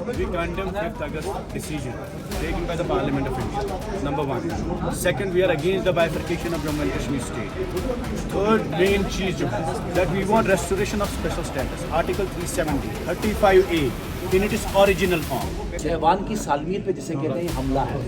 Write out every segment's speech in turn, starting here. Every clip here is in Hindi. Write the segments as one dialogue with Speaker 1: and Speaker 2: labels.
Speaker 1: We condemn 5th August decision taken by the Parliament of India. Number one. Second, we are against the bifurcation of Jammu and Kashmir state. Third main चीज जो है that we want restoration of special status. Article 370, 35A in its original form.
Speaker 2: जवान की सालवीर पे जिसे कहते हैं हमला है।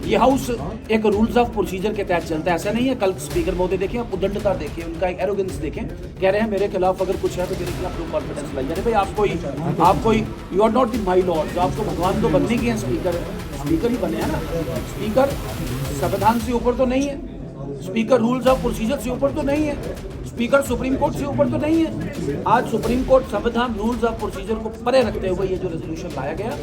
Speaker 2: ये हाउस एक रूल्स ऑफ प्रोसीजर के तहत चलता है, ऐसा नहीं है। कल स्पीकर महोदय देखें, आप उद्दंडता देखें, उनका एक एरोगेंस देखें, कह रहे हैं मेरे खिलाफ अगर कुछ है तो मेरे खिलाफ नो कॉन्फिडेंस लाई। अरे भाई आप कोई you are not the my lord, आपको भगवान तो बनने की है। स्पीकर ही बने हैं ना। स्पीकर संविधान से ऊपर तो नहीं है, स्पीकर रूल्स ऑफ प्रोसीजर से ऊपर तो नहीं है, स्पीकर सुप्रीम कोर्ट से ऊपर तो नहीं है। आज सुप्रीम कोर्ट संविधान रूल्स ऑफ प्रोसीजर को परे रखते हुए ये जो रेजोल्यूशन लाया गया,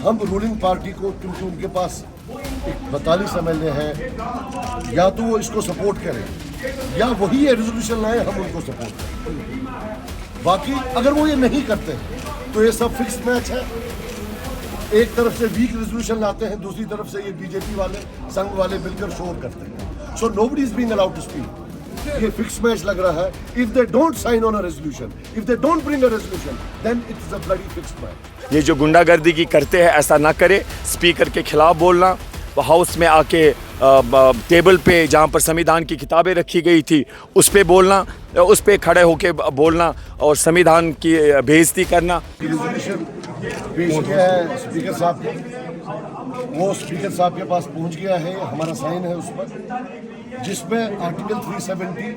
Speaker 3: हम रूलिंग पार्टी को, क्योंकि उनके पास 42 MLA हैं, या तो वो इसको सपोर्ट करें या वही ये रेजोल्यूशन लाए, हम उनको सपोर्ट करें। बाकी अगर वो ये नहीं करते तो ये सब फिक्स मैच है। एक तरफ से वीक रेजोल्यूशन लाते हैं, दूसरी तरफ से ये बीजेपी वाले संघ वाले मिलकर शोर करते हैं। So nobody is being allowed to speak. ये फिक्स मैच लग रहा है। If they don't sign on a resolution, if they don't bring a resolution, then it is a bloody fixed match.
Speaker 4: ये जो गुंडागर्दी की करते हैं ऐसा ना करे। स्पीकर के खिलाफ बोलना, हाउस में आके टेबल पे जहाँ पर संविधान की किताबें रखी गई थी उस पे बोलना, उस पे खड़े होके बोलना और संविधान की बेइज्जती करना।
Speaker 3: रेजोल्यूशन पेश किया है स्पीकर साहब को, वो स्पीकर साहब के पास पहुंच गया है, हमारा साइन है उस पर, जिसमें आर्टिकल 370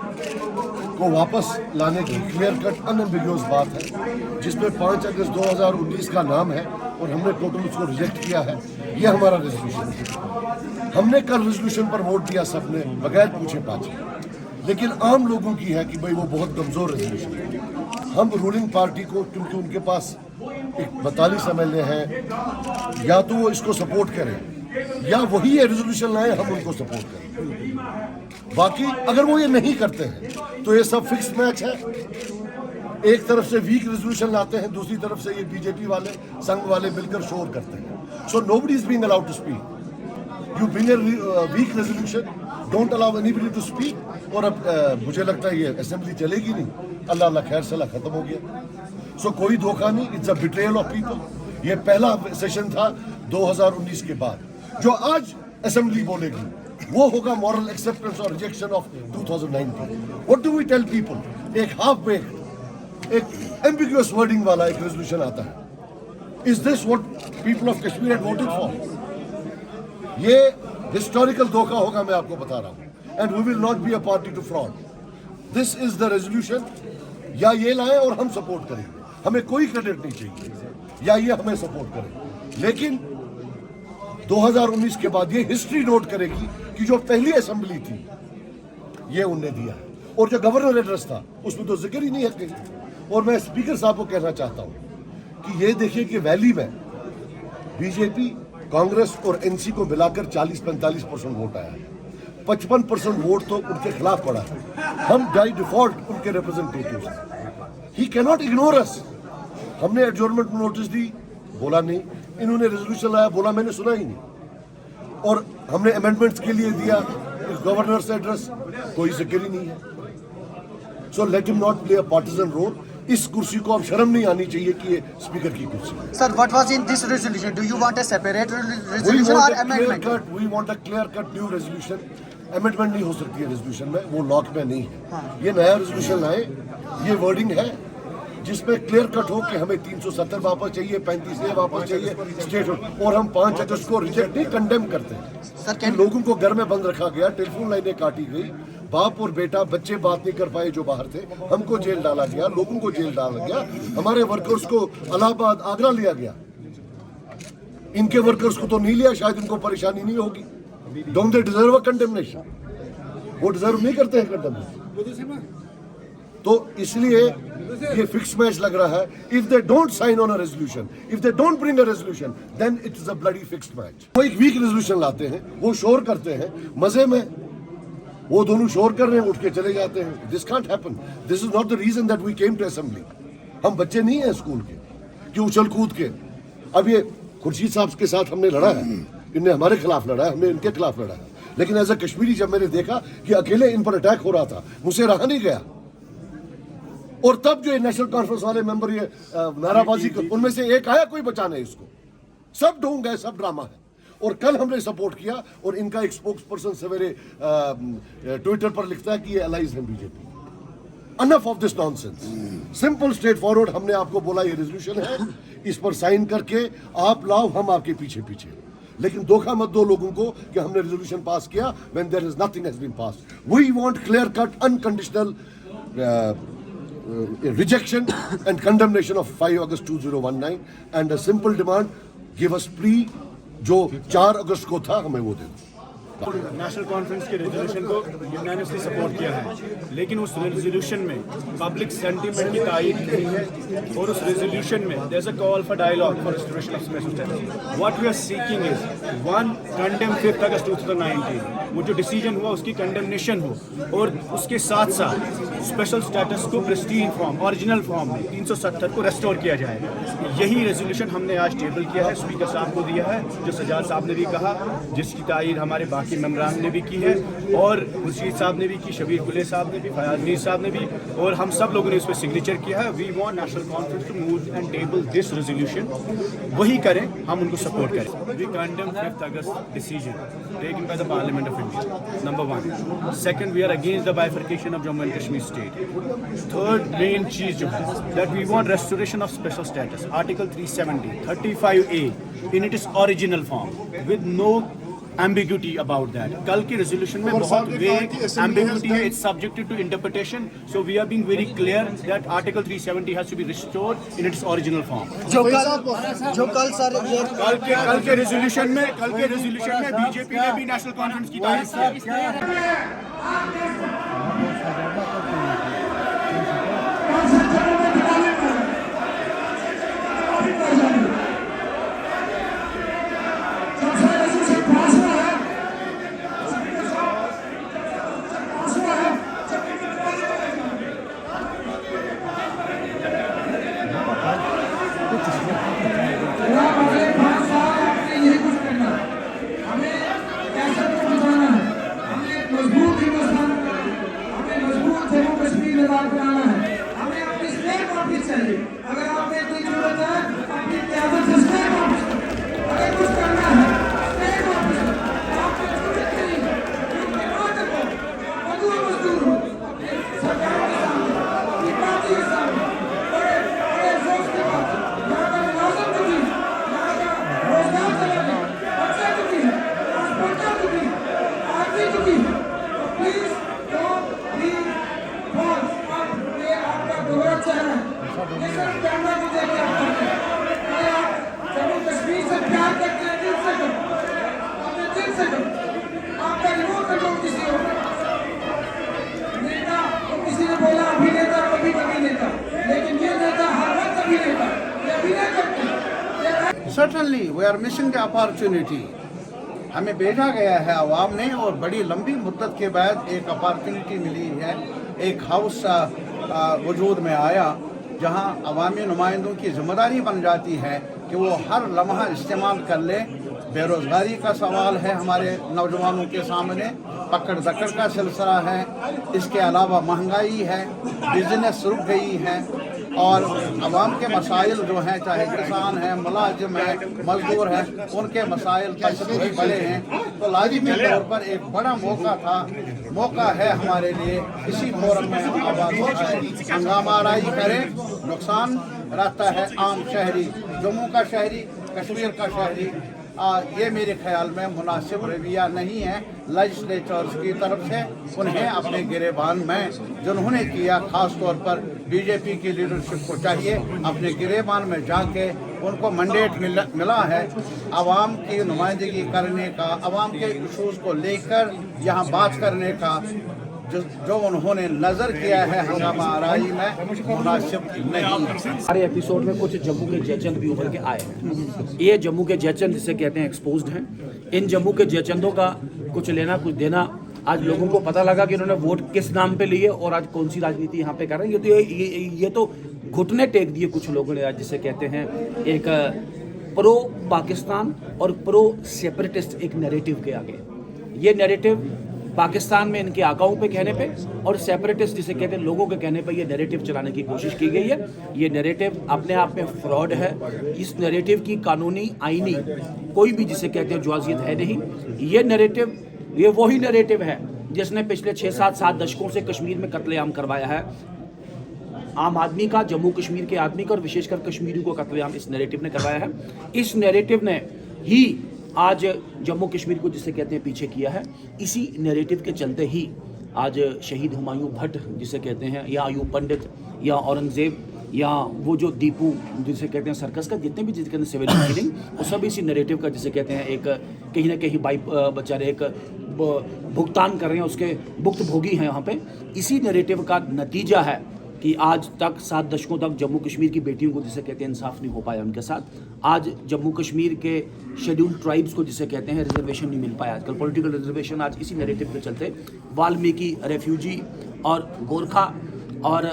Speaker 3: को वापस लाने की क्लियर कट अनएम्बिगुअस बात है, जिसमें 5 अगस्त 2019 का नाम है और हमने टोटल उसको रिजेक्ट किया है। ये हमारा रेजोल्यूशन है। हमने कल रेजोल्यूशन पर वोट दिया सबने बगैर पूछे पाछे, लेकिन आम लोगों की है कि भाई वो बहुत कमज़ोर रेजोल्यूशन है। हम रूलिंग पार्टी को, क्योंकि उनके पास 42 MLA हैं, या तो वो इसको सपोर्ट करें या वही ये रेजोल्यूशन लाए, हम उनको सपोर्ट करें। बाकी अगर वो ये नहीं करते हैं तो ये सब फिक्स मैच है। एक तरफ से वीक रेजोल्यूशन लाते हैं, दूसरी तरफ से ये बीजेपी वाले संघ वाले मिलकर शोर करते हैं। So nobody is being allowed to speak. You bring a weak resolution, don't allow anybody to speak. और अब मुझे लगता है ये असेंबली चलेगी नहीं। अल्लाह अल्लाह खैर सलाह खत्म हो गया। सो कोई धोखा नहीं, it's a betrayal of people. ये पहला सेशन था 2019 के बाद। जो आज असेंबली बोलेगी वो होगा मॉरल एक्सेप्टेंस और rejection of 2019। What do we tell people? एक हाफ बेक्ड, एक एम्बिगुअस वर्डिंग वाला एक रेजोल्यूशन आता है। Is this what people of Kashmir had voted for? ये हिस्टोरिकल धोखा होगा, मैं आपको बता रहा हूं। And we will not be a party to fraud. This is the resolution. या ये लाएं और हम सपोर्ट करेंगे, हमें कोई क्रेडिट नहीं चाहिए, या ये हमें सपोर्ट करें। लेकिन 2019 के बाद ये हिस्ट्री नोट करेगी कि जो पहली असेंबली थी ये उनने दिया है, और जो गवर्नर एड्रेस था उसमें तो जिक्र ही नहीं है कहीं। और मैं स्पीकर साहब को कहना चाहता हूं कि ये देखिए कि वैली में बीजेपी, कांग्रेस और एनसी को मिलाकर 40-45% वोट आया है। 55% वोट तो उनके खिलाफ पड़ा है। हम बाय डिफॉल्ट उनके रिप्रेजेंटेटिव्स हैं। ही कैन नॉट इग्नोर अस। हमने एडजॉर्नमेंट नोटिस दी, बोला नहीं। इन्होंने रेजोल्यूशन लाया, बोला मैंने सुना ही नहीं। और हमने अमेंडमेंट्स के लिए दिया गवर्नर्स एड्रेस, कोई जिक्र ही नहीं है। So let him not play a partisan role. इस कुर्सी को अब शर्म नहीं आनी चाहिए कि ये स्पीकर की कुर्सी है।
Speaker 5: Sir, what was in this resolution? Do you want a separate resolution or amendment?
Speaker 3: We want a clear cut new resolution. Amendment नहीं हो सकती है रेजोल्यूशन में, वो लॉक में नहीं है।
Speaker 5: हाँ।
Speaker 3: ये नया रेजोल्यूशन लाए, ये वर्डिंग है जिसमें क्लियर कट हो कि हमें 370 वापस चाहिए, 35 वापस चाहिए स्टेट। और हम 5 अगस्त को रिजेक्ट नहीं, कंडेम करते हैं।
Speaker 5: सर
Speaker 3: कि लोगों को घर में बंद रखा गया, टेलीफोन लाइनें काटी गई, बाप और बेटा बच्चे बात नहीं कर पाए जो बाहर थे, हमको जेल डाला गया, लोगों को जेल डाला गया, हमारे वर्कर्स को इलाहाबाद आगरा लिया गया। इनके वर्कर्स को तो नहीं लिया, शायद इनको परेशानी नहीं होगी। Don't they deserve a condemnation? वो डिजर्व नहीं करते हैं कंडेमनेशन। तो इसलिए ये फिक्स मैच लग रहा है। If they don't sign on a resolution, if they don't bring a resolution, then it is a bloody fixed match. वो एक वीक रेजोल्यूशन लाते हैं, वो शोर करते हैं मजे में, वो दोनों शोर कर रहे हैं, उठ के चले जाते हैं। This can't happen. This is not the reason that we came to assembly. हम बच्चे नहीं हैं स्कूल के कि उछल कूद के। अब ये खुर्शीद साहब के साथ हमने लड़ा है, इनने हमारे खिलाफ लड़ा है, हमने इनके खिलाफ लड़ा है। लेकिन एज अ कश्मीरी जब मैंने देखा कि अकेले इन पर अटैक हो रहा था, मुझसे रहा नहीं गया। और तब जो नेशनल कॉन्फ्रेंस वाले मेंबर ये नाराबाजी कर, उनमें से एक आया कोई बचाने इसको। सब ढोंग है, सब ड्रामा है। और कल हमने सपोर्ट किया और इनका एक स्पोक्स पर्सन सवेरे ट्विटर पर लिखता है कि ये अलाइज हैं BJP. Enough of this nonsense. Simple straight forward, हमने आपको बोला ये रेजोल्यूशन है, इस पर साइन करके आप लाओ, हम आपके पीछे पीछे। लेकिन धोखा मत दो लोगों को कि हमने रेजोल्यूशन पास किया when there is nothing has been passed. We want clear cut unconditional rejection and condemnation of 5 August 2019 and a simple demand, give us plea जो 4 अगस्त को था हमें वो दे दो।
Speaker 1: नेशनल कॉन्फ्रेंस के रेजोल्यूशन को यूनानिमसली सपोर्ट किया है, लेकिन उस रेजोल्यूशन में पब्लिक सेंटीमेंट की तायीद नहीं है। और उस रेजोल्यूशन में there is a call for dialogue for restoration of special status. What we are seeking is 1 condemn 5 August 2019, वो जो डिसीजन हुआ उसकी कंडेमनेशन हो, और उसके साथ साथ स्पेशल स्टेटस को प्रेस्टीज फॉर्म, ओरिजिनल फॉर्म में 370 को रेस्टोर किया जाए। यही रेजोल्यूशन हमने आज टेबल किया है, स्पीकर साहब को दिया है, जो सजाद साहब ने भी कहा, जिसकी तायीद हमारे बाकी मेंबरान ने भी की है, और खुर्शीद साहब ने भी की, शबीर कुले साहब ने भी, फयाज मीर साहब ने भी, और हम सब लोगों ने इस पर सिग्नेचर किया है। We want National Conference to move and table this resolution. वही करें, हम उनको सपोर्ट करें। We condemn 5 August decision taken by the parliament of India, number 1। Second, we are against the bifurcation of Jammu and Kashmir state. Third main चीज जो है that we want restoration of special status, article 370 35A in it is original form with no ambiguity about that. कल के रेजोल्यूशन में बहुत वेग ambiguity है, it's subjected to interpretation, so we are being very clear that article 370 has to be restored in its original form.
Speaker 5: जो कल सर ये
Speaker 1: कल के रेजोल्यूशन में बीजेपी ने भी नेशनल कॉन्फ्रेंस की तारीफ की।
Speaker 6: अगर आपने इतनी जरूरत है अपनी क्यादत से स्टेट ऑफिस, अगर कुछ करना है स्टेट ऑफिस, आपने जरूरत नहीं अपनी बात को मजदूर हो सरकार के सामने, अपनी पार्टी के सामने बड़े बड़े जोश के बाद यहाँ का मुलाजिम दुखी, यहाँ का रोजगार चलाने बच्चे दुखी, हॉस्पिटल दुखी, आदमी दुखी। Please don't be false. ये आपका दोहरा चेहरा है, कैमरा को देखिए। जम्मू कश्मीर से प्यार करते हैं दिल से करो, अपने दिल से करो। आपका रिमोट कंट्रोल किसी और नेता तो किसी ने बोला अभिनेता कभी कभी नेता, लेकिन ये नेता हर वक्त अभिनेता, ये अभिनय करते।
Speaker 7: Certainly we are missing the opportunity. हमें भेजा गया है आवाम ने, और बड़ी लंबी मुद्दत के बाद एक अपॉर्चुनिटी मिली है, एक हाउस वजूद में आया जहां अवामी नुमाइंदों की जिम्मेदारी बन जाती है कि वो हर लम्हा इस्तेमाल कर ले। बेरोज़गारी का सवाल है हमारे नौजवानों के सामने, पकड़ दकड़ का सिलसिला है, इसके अलावा महंगाई है, बिजनेस रुक गई है, और अवाम के मसाइल जो हैं, चाहे किसान हैं, मुलाजिम हैं, मजदूर हैं, उनके मसाइल बहुत बड़े हैं। तो लाजिमी तौर पर एक बड़ा मौका है हमारे लिए इसी फोरम में हम आवाज़ उठाएं, हंगामा आराई करें। नुकसान रहता है आम शहरी, जम्मू का शहरी, कश्मीर का शहरी, ये मेरे ख्याल में मुनासिब रवैया नहीं है लेजिस्लेचर्स की तरफ से। उन्हें अपने गिरेबान में जिन्होंने किया, ख़ास तौर पर बीजेपी की लीडरशिप को चाहिए अपने गिरेबान में जाके, उनको मैंडेट मिला है आवाम की नुमाइंदगी करने का, आवाम के इशूज़ को लेकर यहाँ बात करने का, जो उन्होंने नज़र किया है हंगामा आराई में मुनासिब नहीं।
Speaker 2: हमारे एपिसोड में कुछ जम्मू के जयचंद भी उभर के आए हैं। ये जम्मू के जयचंद जिसे कहते हैं एक्सपोज्ड हैं। इन जम्मू के जयचंदों का कुछ लेना कुछ देना, आज लोगों को पता लगा कि उन्होंने वोट किस नाम पे लिए और आज कौन सी राजनीति यहाँ पे कर रहे हैं। ये तो घुटने टेक दिए कुछ लोगों ने आज, जिसे कहते हैं एक प्रो पाकिस्तान और प्रो सेपरेटिस्ट एक नैरेटिव के आगे। ये नैरेटिव पाकिस्तान में इनके आकाओं पे कहने पे और सेपरेटिस्ट जिसे कहते हैं लोगों के कहने पे ये नैरेटिव चलाने की कोशिश की गई है। ये नैरेटिव अपने आप में फ्रॉड है। इस नैरेटिव की कानूनी आईनी कोई भी जिसे कहते हैं जुआजियत है नहीं। ये नैरेटिव, ये वही नैरेटिव है जिसने पिछले 6-7 दशकों से कश्मीर में कत्लेआम करवाया है। आम आदमी का, जम्मू कश्मीर के आदमी का और विशेषकर कश्मीरी को कत्लेआम इस नैरेटिव ने करवाया है। इस नैरेटिव ने ही आज जम्मू कश्मीर को जिसे कहते हैं पीछे किया है। इसी नैरेटिव के चलते ही आज शहीद हुमायूं भट्ट जिसे कहते हैं, या अयूब पंडित, या औरंगजेब, या वो जो दीपू जिसे कहते हैं सर्कस का, जितने भी जिसे कहते हैं सिविलियन किलिंग, वो सब इसी नैरेटिव का जिसे कहते हैं एक कहीं ना कहीं बेचारे एक भुगतान कर रहे हैं, उसके भुक्त भोगी हैं यहाँ पे। इसी नैरेटिव का नतीजा है कि आज तक 7 दशकों तक जम्मू कश्मीर की बेटियों को जिसे कहते हैं इंसाफ नहीं हो पाया उनके साथ। आज जम्मू कश्मीर के शेड्यूल्ड ट्राइब्स को जिसे कहते हैं रिजर्वेशन नहीं मिल पाया। आजकल पॉलिटिकल रिजर्वेशन आज इसी नैरेटिव के चलते वाल्मीकि, रेफ्यूजी और गोरखा और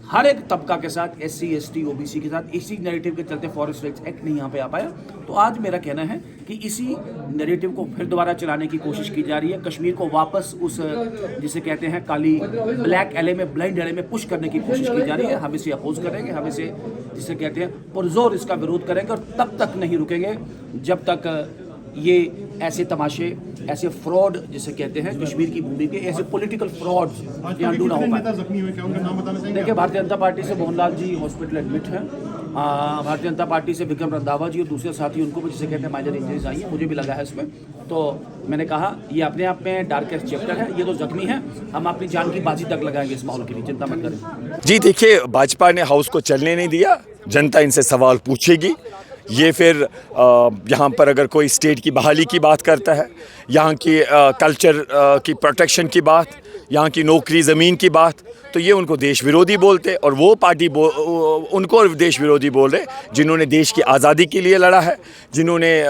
Speaker 2: हर एक तबका के साथ, SC, ST, OBC के साथ इसी नैरेटिव के चलते फॉरेस्ट राइट्स एक्ट नहीं यहाँ पे आ पाया। तो आज मेरा कहना है कि इसी नैरेटिव को फिर दोबारा चलाने की कोशिश की जा रही है। कश्मीर को वापस उस जिसे कहते हैं काली ब्लैक एले में, ब्लाइंड एले में पुश करने की कोशिश की जा रही है। हम इसे अपोज करेंगे, हम इसे जिसे कहते हैं पुरजोर इसका विरोध करेंगे और तब तक नहीं रुकेंगे जब तक ये ऐसे तमाशे, ऐसे फ्रॉड जिसे कहते हैं कश्मीर की भूमि के, ऐसे पॉलिटिकल फ्रॉड यहाँ अंडू ना हो पाए। देखिए, भारतीय जनता पार्टी से मोहनलाल जी हॉस्पिटल एडमिट हैं। भारतीय जनता पार्टी से विक्रम रंधावा जी और दूसरे साथी, उनको भी जिसे कहते हैं माइनर इंजरीज आई है, मुझे भी लगा है इसमें। तो मैंने कहा ये अपने आप में डार्केस्ट चैप्टर है। ये तो जख्मी है, हम अपनी जान की बाजी तक लगाएंगे इस माहौल के लिए, चिंता मत करें।
Speaker 4: जी देखिए, भाजपा ने हाउस को चलने नहीं दिया। जनता इनसे सवाल पूछेगी। ये फिर यहाँ पर अगर कोई स्टेट की बहाली की बात करता है, यहाँ की कल्चर की प्रोटेक्शन की बात, यहाँ की नौकरी ज़मीन की बात, तो ये उनको देश विरोधी बोलते और वो पार्टी उनको देश विरोधी बोल रहे जिन्होंने देश की आज़ादी के लिए लड़ा है, जिन्होंने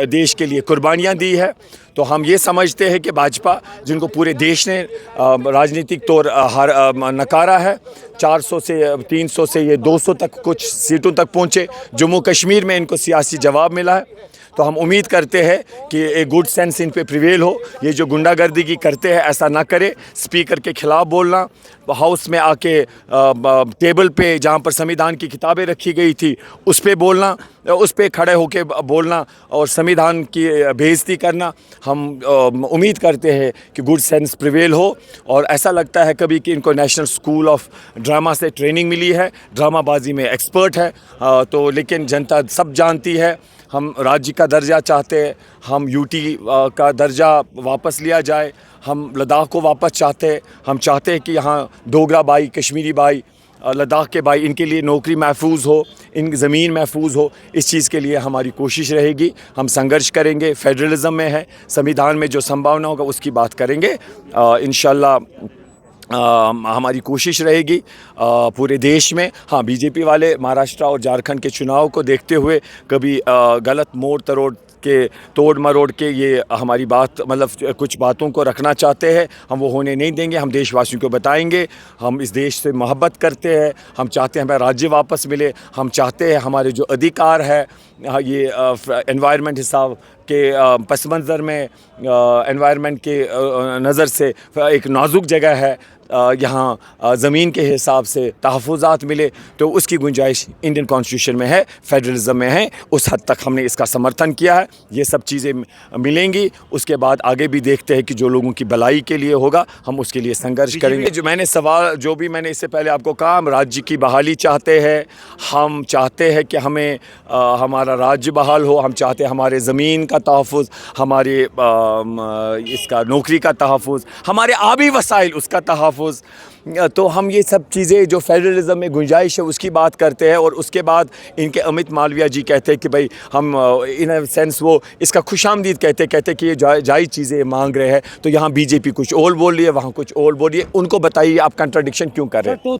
Speaker 4: देश के लिए कुर्बानियाँ दी है। तो हम ये समझते हैं कि भाजपा, जिनको पूरे देश ने राजनीतिक तौर नकारा है, 400 से 300 से ये 200 तक कुछ सीटों तक पहुँचे, जम्मू कश्मीर में इनको सियासी जवाब मिला है। तो हम उम्मीद करते हैं कि एक गुड सेंस इन पे प्रिवेल हो। ये जो गुंडागर्दी की करते हैं ऐसा ना करे। स्पीकर के ख़िलाफ़ बोलना, हाउस में आके टेबल पे जहाँ पर संविधान की किताबें रखी गई थी उस पे बोलना, उस पे खड़े होके बोलना और संविधान की बेइज्जती करना, हम उम्मीद करते हैं कि गुड सेंस प्रिवेल हो। और ऐसा लगता है कभी कि इनको नेशनल स्कूल ऑफ ड्रामा से ट्रेनिंग मिली है, ड्रामाबाजी में एक्सपर्ट है। तो लेकिन जनता सब जानती है, हम राज्य का दर्जा चाहते हैं, हम UT का दर्जा वापस लिया जाए, हम लद्दाख को वापस चाहते हैं। हम चाहते हैं कि यहाँ डोगरा भाई, कश्मीरी भाई, लद्दाख के भाई, इनके लिए नौकरी महफूज हो, इन ज़मीन महफूज हो। इस चीज़ के लिए हमारी कोशिश रहेगी, हम संघर्ष करेंगे। फेडरलिज्म में है, संविधान में जो संभावना होगा उसकी बात करेंगे। इंशाल्लाह हमारी कोशिश रहेगी पूरे देश में। हाँ, बीजेपी वाले महाराष्ट्र और झारखंड के चुनाव को देखते हुए कभी गलत तोड़ मरोड़ के ये हमारी बात, मतलब कुछ बातों को रखना चाहते हैं, हम वो होने नहीं देंगे। हम देशवासियों को बताएंगे, हम इस देश से मोहब्बत करते हैं, हम चाहते हैं हमें राज्य वापस मिले, हम चाहते हैं हमारे जो अधिकार है, ये एनवायरनमेंट हिसाब कि पस मंज़र में एनवायरनमेंट के नज़र से एक नाजुक जगह है, यहाँ ज़मीन के हिसाब से तहफ़्फ़ुज़ात मिले, तो उसकी गुंजाइश इंडियन कॉन्स्टिट्यूशन में है, फेडरलिज्म में है। उस हद तक हमने इसका समर्थन किया है। ये सब चीज़ें मिलेंगी, उसके बाद आगे भी देखते हैं कि जो लोगों की भलाई के लिए होगा हम उसके लिए संघर्ष करेंगे। जो मैंने सवाल जो भी मैंने इससे पहले आपको कहा, हम राज्य की बहाली चाहते हैं, हम चाहते हैं कि हमें हमारा राज्य बहाल हो, हम चाहते हैं हमारे ज़मीन का तहफ़्फ़ुज़, हमारे इसका नौकरी का तहफ़्फ़ुज़, हमारे आबी वसाइल उसका तहफ़्फ़ुज़। तो हम ये सब चीज़ें जो फेडरलिज्म में गुंजाइश है उसकी बात करते हैं। और उसके बाद इनके अमित मालविया जी कहते हैं कि भाई हम इन अ सेंस वो इसका खुशामदीद कहते कि ये जायज़ चीज़ें मांग रहे हैं। तो यहाँ बीजेपी कुछ और बोल रही है, वहाँ कुछ और बोल रही है। उनको बताइए आप कंट्राडिक्शन क्यों कर रहे हैं।